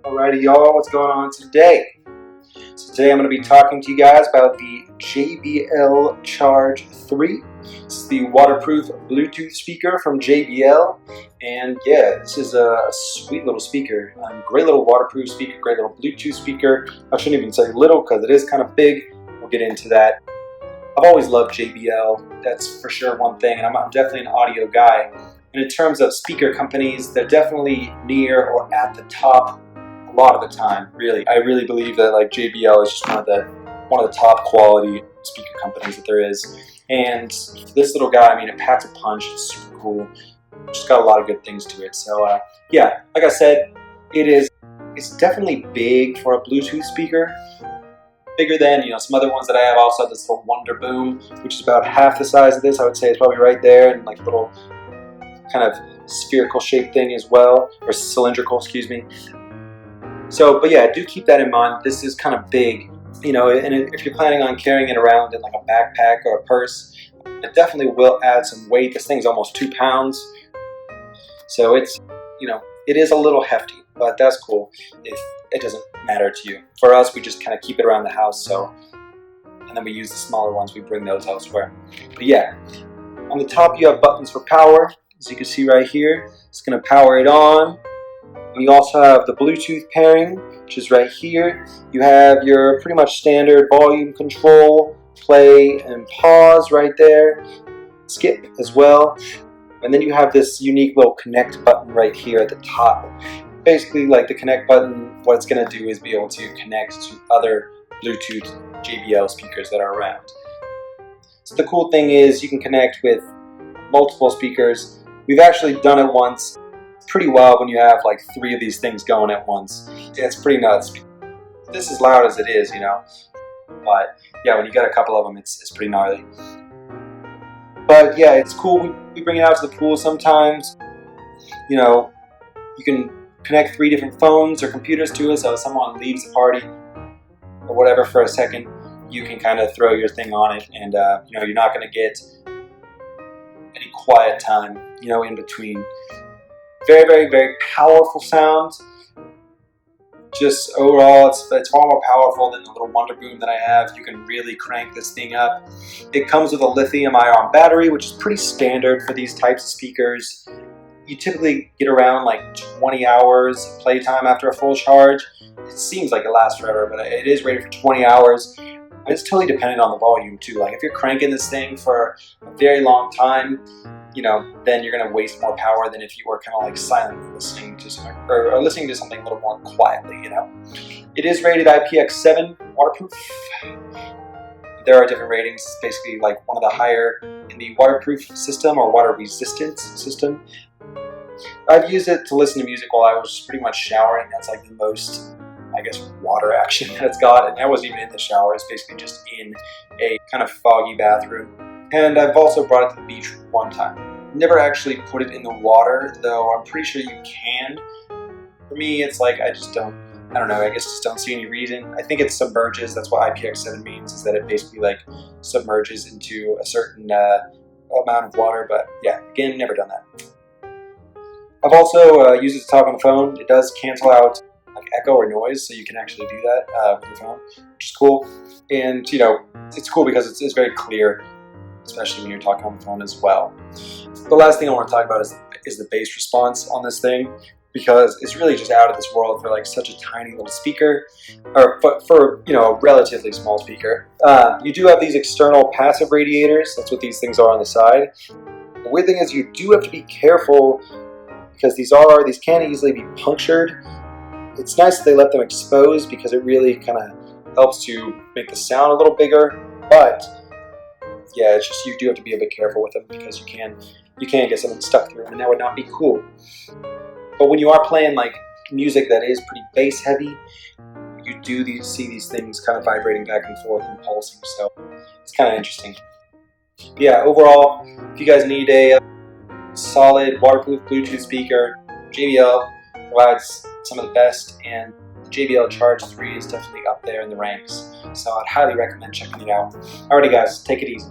Alrighty y'all, what's going on today? So today I'm going to be talking to you guys about the JBL Charge 3. It's the waterproof Bluetooth speaker from JBL, and yeah, this is a sweet little speaker. Great little waterproof speaker, great little Bluetooth speaker. I shouldn't even say little because it is kind of big. We'll get into that. I've always loved JBL, that's for sure one thing, and I'm definitely an audio guy. And in terms of speaker companies, they're definitely near or at the top a lot of the time, really. I really believe that like JBL is just one of the top quality speaker companies that there is. And this little guy, I mean, it packs a punch. It's super cool. Just got a lot of good things to it. So yeah, like I said, it's definitely big for a Bluetooth speaker. Bigger than some other ones that I have. Also have this little Wonder Boom, which is about half the size of this. I would say it's probably right there, and like a little kind of spherical shaped thing as well, or cylindrical, excuse me. So, but yeah, do keep that in mind. This is kind of big, and if you're planning on carrying it around in like a backpack or a purse, it definitely will add some weight. This thing's almost 2 pounds. So it's, it is a little hefty, but that's cool if it doesn't matter to you. For us, we just kind of keep it around the house, and then we use the smaller ones, we bring those elsewhere. But yeah, on the top you have buttons for power. As you can see right here, it's going to power it on. And you also have the Bluetooth pairing, which is right here. You have your pretty much standard volume control, play and pause right there, skip as well. And then you have this unique little connect button right here at the top. Basically, like the connect button, what it's going to do is be able to connect to other Bluetooth JBL speakers that are around. So the cool thing is you can connect with multiple speakers. We've actually done it once. It's pretty wild when you have like 3 of these things going at once. It's pretty nuts. This is loud as it is, but yeah, when you get a couple of them, it's pretty gnarly. But yeah, it's cool. We bring it out to the pool sometimes. You can connect 3 different phones or computers to it, so if someone leaves the party or whatever for a second, you can kind of throw your thing on it, and you're not going to get any quiet time, in between. Very, very, very powerful sound. Just overall, it's far more powerful than the little Wonder Boom that I have. You can really crank this thing up. It comes with a lithium-ion battery, which is pretty standard for these types of speakers. You typically get around like 20 hours of playtime after a full charge. It seems like it lasts forever, but it is rated for 20 hours. It's totally dependent on the volume too. Like if you're cranking this thing for a very long time, then you're going to waste more power than if you were kind of like silently listening to something, or listening to something a little more quietly, It is rated IPX7 waterproof. There are different ratings. It's basically like one of the higher in the waterproof system or water resistance system. I've used it to listen to music while I was pretty much showering. That's like the most, I guess, water action that it's got. And I wasn't even in the shower. It's basically just in a kind of foggy bathroom. And I've also brought it to the beach one time. Never actually put it in the water, though I'm pretty sure you can. For me, it's like I don't know, I guess just don't see any reason. I think it submerges. That's what IPX7 means, is that it basically like submerges into a certain amount of water. But yeah, again, never done that. I've also used it to talk on the phone. It does cancel out like echo or noise, so you can actually do that with your phone, which is cool. And it's cool because it's very clear, especially when you're talking on the phone as well. The last thing I want to talk about is the bass response on this thing, because it's really just out of this world for like such a tiny little speaker, or for a relatively small speaker. You do have these external passive radiators. That's what these things are on the side. The weird thing is you do have to be careful, because these can easily be punctured. It's nice that they let them exposed, because it really kind of helps to make the sound a little bigger. But yeah, it's just you do have to be a bit careful with them, because you can get something stuck through them, and that would not be cool. But when you are playing like music that is pretty bass heavy, you do see these things kind of vibrating back and forth and pulsing. So it's kind of interesting. Yeah, overall, if you guys need a solid waterproof Bluetooth speaker, JBL provides some of the best, and the JBL Charge 3 is definitely up there in the ranks. So I'd highly recommend checking it out. Alrighty guys, take it easy.